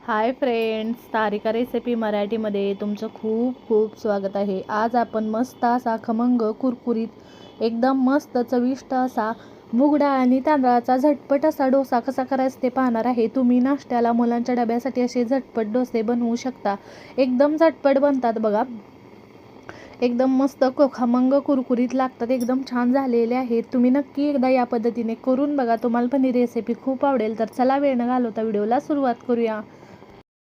Hi friends, तारिका recipe मराठीमध्ये तुमचं खूप खूप स्वागत आहे। आज आपण मस्त असा खमंग कुरकुरीत एकदम मस्त चविष्ट असा मूग डाळ आणि तांदळाचा झटपट असा डोसा कसा करायचा ते पाहणार आहे। तुम्ही नाश्त्याला मुलांच्या डब्यासाठी असे झटपट डोसे बनवू शकता। एकदम झटपट बनतात बघा, एकदम मस्त खमंग कुरकुरीत लागतात, एकदम छान झालेले आहेत। तुम्ही नक्की एकदा या पद्धतीने करून बघा, तुम्हाला पण ही रेसिपी खूप आवडेल। तर चला वेळ न घालवता व्हिडिओला सुरुवात करूया।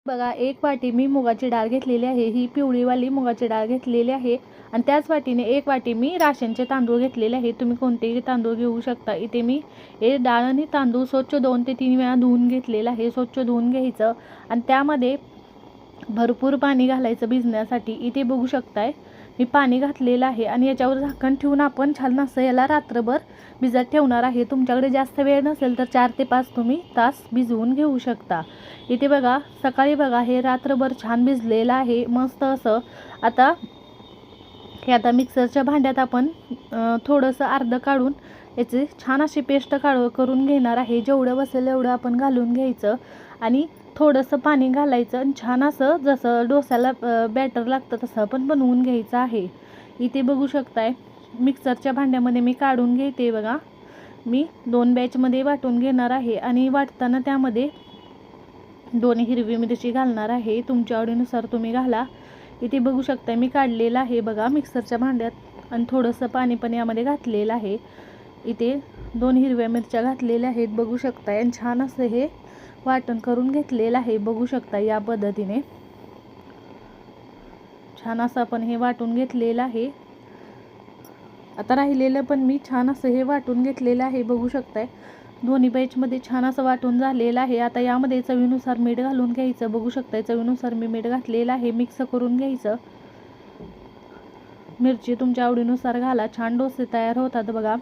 बघा, एक वाटी मी मुगाची डाळ घेतलेली आहे, ही पिवळीवाली मुगाची डाळ घेतलेली आहे। आणि त्याच वाटीने एक वाटी मी राशनचे तांदूळ घेतलेले आहे। तुम्ही कोणतेही तांदूळ घेऊ शकता। इथे मी हे डाळ आणि तांदूळ स्वच्छ 2 ते 3 वेळा धुवून घेतलेलं आहे। स्वच्छ धुवून घ्यायचं आणि त्यामध्ये भरपूर पाणी घालायचं भिजण्यासाठी। इथे बघू शकताय मी पाणी घातलेलं आहे आणि याच्यावर झाकण ठेवून आपण छान असं याला रात्रभर भिजत ठेवणार आहे। तुमच्याकडे जास्त वेळ नसेल तर 4 ते 5 तुम्ही तास भिजवून घेऊ शकता। इथे बघा, सकाळी बघा हे रात्रभर छान भिजलेलं आहे मस्त असं। आता मिक्सरच्या भांड्यात आपण थोडंसं अर्ध काढून याची छान अशी पेस्ट करून घेणार आहे। जेवढं बसेल एवढं आपण घालून घ्यायचं आणि थोडंसं पाणी घालायचं आणि छान असं जसं डोस्याला बॅटर लागतं तसं आपण बनवून घ्यायचं आहे। इथे बघू शकताय मिक्सरच्या भांड्यामध्ये मी काढून घेते बघा। मी 2 बॅचमध्ये वाटून घेणार आहे आणि वाटताना त्यामध्ये 2 हिरवी मिरची घालणार आहे। तुमच्या आवडीनुसार तुम्ही घाला। इथे बघू शकता मी काढलेलं आहे बघा मिक्सरच्या भांड्यात आणि थोडंसं पाणी पण यामध्ये घातलेलं आहे। इथे 2 हिरव्या मिरच्या घातलेल्या आहेत बघू शकता आणि छान असं हे वाटण करून घेतलेलं आहे। बघू शकता या पद्धतीने छान असं आपण हे वाटून घेतलेलं आहे। आता राहिलेलं पण मी छान असं हे वाटून घेतलेलं आहे। बघू शकताय दोन्ही बॅचमध्ये छान असं वाटून झालेलं आहे। आता यामध्ये चवीनुसार मीठ घालून घ्यायचं। बघू शकताय चवीनुसार मी मीठ घातलेलं आहे। मिक्स करून घ्यायचं। मिरची तुमच्या आवडीनुसार घाला। छान डोसे तयार होतात बघा।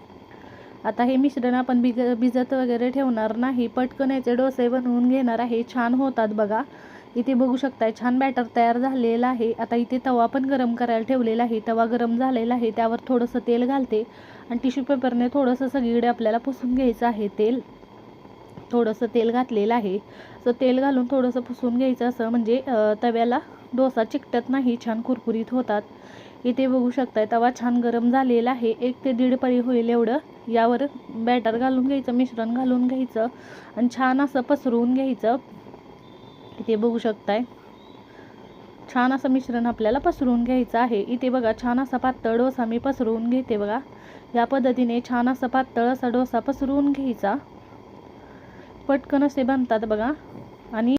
आता हे मिश्रण आपण भिजत वगैरे ठेवणार नाही, पटकन याचे डोसे बनवून घेणार आहे। छान होतात बघा। इथे बघू शकताय छान बॅटर तयार झालेला आहे। आता इथे तवा पण गरम करायला ठेवलेला आहे। तवा गरम झालेला आहे, त्यावर थोडंसं तेल घालते आणि टिश्यू पेपरने थोडंसं सगळीकडे आपल्याला पुसून घ्यायचं आहे। थोडंसं तेल घातलेलं आहे, सो तेल घालून थोडंसं पुसून घ्यायचं असं म्हणजे तव्याला डोसा चिकटत नाही, छान कुरकुरीत होतात। इथे बघू शकताय तवा छान गरम झालेला आहे। 1 ते 1.5 पळी होईल एवढं यावर बॅटर घालून घ्यायचं, मिश्रण घालून घ्यायचं आणि छान असं पसरवून घ्यायचं। इथे बघू शकताय छान असं मिश्रण आपल्याला पसरवून घ्यायचं आहे। इथे बघा छान असा पातळ डोसा मी पसरवून घेते बघा। या पद्धतीने छान असा पातळ असा डोसा पसरवून घ्यायचा। पटकन असे बनतात बघा आणि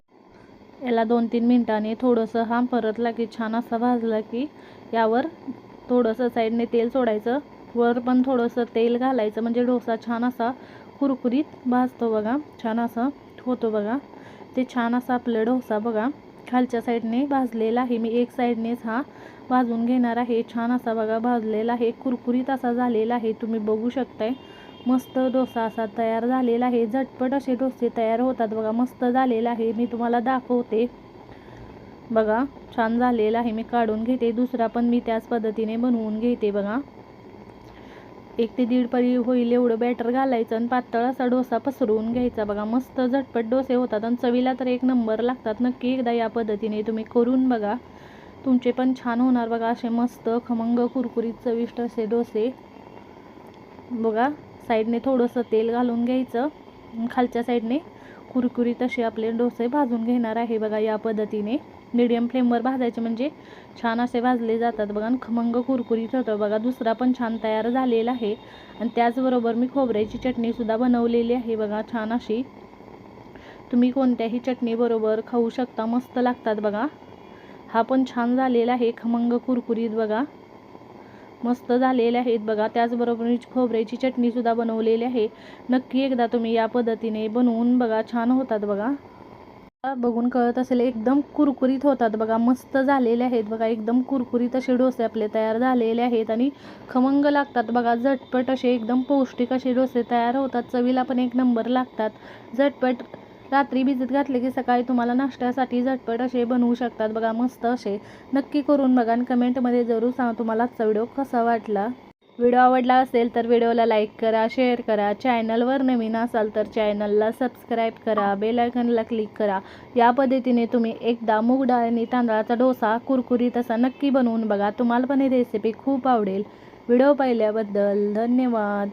याला 2-3 मिनिटांनी थोडंसं हा परतला की छान असा भाजला की यावर थोडंसं साईडने तेल सोडायचं, वर पण थोडंसं तेल घालायचं म्हणजे डोसा छान असा कुरकुरीत भाजतो बघा। छान असा होतो बघा। ते छान असा आपला डोसा बघा खालच्या साईडने भाजलेला आहे। मी एक साईडनेच हा भाजून घेणार आहे। छान असा बघा भाजलेला आहे, कुरकुरीत असा झालेला आहे। तुम्ही बघू शकताय मस्त डोसा असा तयार झालेला आहे। झटपट असे डोसे तयार होतात बघा, मस्त झालेला आहे। मी तुम्हाला दाखवते बघा, छान झालेला आहे। मी काढून घेते, दुसरा पण मी त्याच पद्धतीने बनवून घेते बघा। 1 ते 1.5 पळी होईल एवढं बॅटर घालायचं आणि पातळ असा डोसा पसरवून घ्यायचा बघा। मस्त झटपट डोसे होतात आणि चवीला तर एक नंबर लागतात। नक्की एकदा या पद्धतीने तुम्ही करून बघा, तुमचे पण छान होणार बघा। असे मस्त खमंग कुरकुरीत चविष्ट असे डोसे बघा। साईडने थोडंसं तेल घालून घ्यायचं, खालच्या साईडने कुरकुरीत असे आपले डोसे भाजून घेणार आहे बघा। या पद्धतीने मीडियम फ्लेमवर भाजायचे म्हणजे छान असे भाजले जातात बघा आणि खमंग कुरकुरीत होतं बघा। दुसरा पण छान तयार झालेला आहे आणि त्याचबरोबर मी खोबऱ्याची चटणीसुद्धा बनवलेली आहे बघा। छान अशी तुम्ही कोणत्याही चटणीबरोबर खाऊ शकता, मस्त लागतात बघा। हा पण छान झालेला आहे खमंग कुरकुरीत बघा, मस्त झालेले आहेत बघा। त्याचबरोबर मी खोबऱ्याची चटणीसुद्धा बनवलेली आहे। नक्की एकदा तुम्ही या पद्धतीने बनवून बघा, छान होतात बघा। बघून कळत असेल एकदम कुरकुरीत होतात बघा, मस्त झालेले आहेत बघा। एकदम कुरकुरीत असे डोसे आपले तयार झालेले आहेत आणि खमंग लागतात बघा। झटपट असे एकदम पौष्टिक असे डोसे तयार होतात, चवीला पण एक नंबर लागतात। झटपट रात्री भिजत घातले की सकाळी तुम्हाला नाश्त्यासाठी झटपट असे बनवू शकतात बघा, मस्त असे। नक्की करून बघा आणि कमेंटमध्ये जरूर सांगा तुम्हाला आजचा व्हिडिओ कसा वाटला। व्हिडिओ आवडला असेल तर व्हिडिओला लाईक करा, शेअर करा. चॅनलवर नवीन असाल तर चॅनलला सबस्क्राईब करा, बेल आयकॉनला क्लिक करा. या पद्धतीने तुम्ही एकदा मूग डाळ आणि तांदळाचा डोसा कुरकुरीत असा नक्की बनवून बघा. तुम्हाला पण ही रेसिपी खूप आवडेल. व्हिडिओ पाहिल्याबद्दल धन्यवाद.